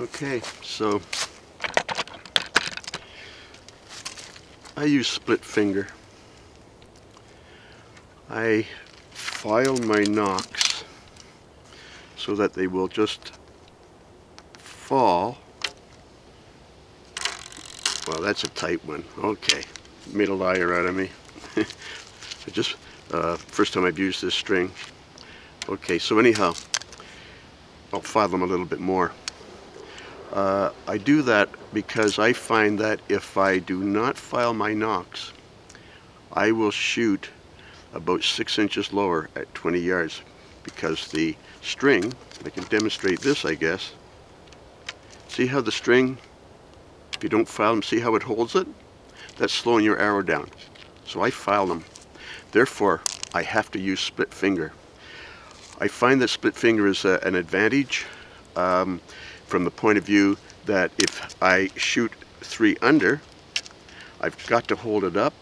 Okay, so I use split finger. I file my nocks so that they will just fall. Well, that's a tight one. Okay, made a liar out of me. First time I've used this string. Okay, so anyhow, I'll file them a little bit more. I do that because I find that if I do not file my nocks, I will shoot about 6 inches lower at 20 yards because the string, I can demonstrate this, I guess. See how the string, if you don't file them, see how it holds it? That's slowing your arrow down. So I file them. Therefore, I have to use split finger. I find that split finger is an advantage from the point of view that if I shoot 3 under, I've got to hold it up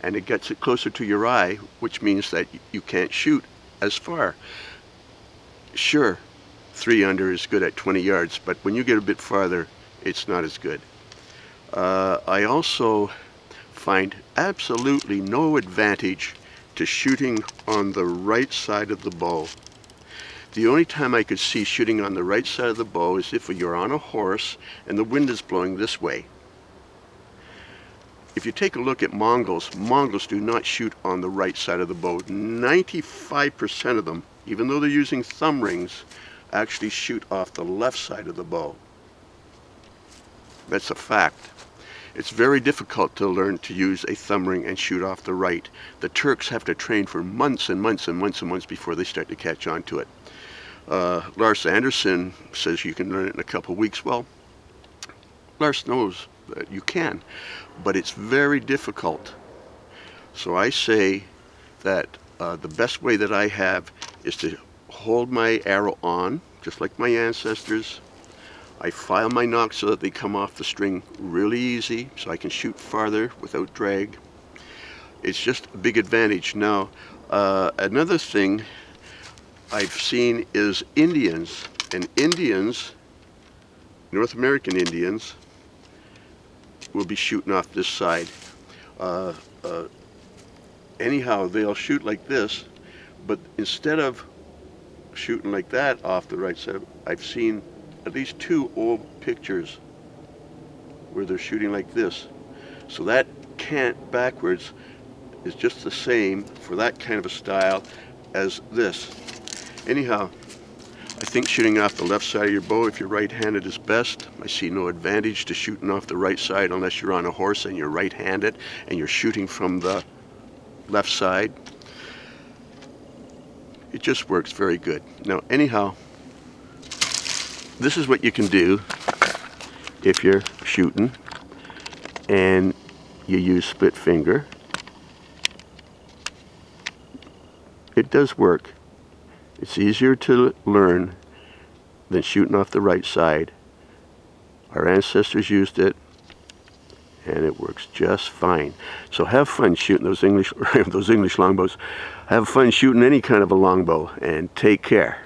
and it gets it closer to your eye, which means that you can't shoot as far. Sure, 3 under is good at 20 yards, but when you get a bit farther, it's not as good. I also find absolutely no advantage to shooting on the right side of the bow. The only time I could see shooting on the right side of the bow is if you're on a horse and the wind is blowing this way. If you take a look at Mongols do not shoot on the right side of the bow. 95% of them, even though they're using thumb rings, actually shoot off the left side of the bow. That's a fact. It's very difficult to learn to use a thumb ring and shoot off the right. The Turks have to train for months and months and months and months before they start to catch on to it. Lars Anderson says you can learn it in a couple of weeks. Well, Lars knows that you can, but it's very difficult. So I say that the best way that I have is to hold my arrow on, just like my ancestors. I file my nocks so that they come off the string really easy, so I can shoot farther without drag. It's just a big advantage. Now, another thing I've seen is Indians, and Indians, North American Indians, will be shooting off this side. Anyhow, they'll shoot like this, but instead of shooting like that off the right side, I've seen at least 2 old pictures where they're shooting like this. So that cant backwards is just the same for that kind of a style as this. Anyhow, I think shooting off the left side of your bow, if you're right-handed, is best. I see no advantage to shooting off the right side unless you're on a horse and you're right-handed and you're shooting from the left side. It just works very good. Now, anyhow, this is what you can do if you're shooting and you use split finger. It does work. It's easier to learn than shooting off the right side. Our ancestors used it and it works just fine. So have fun shooting those English longbows. Have fun shooting any kind of a longbow and take care.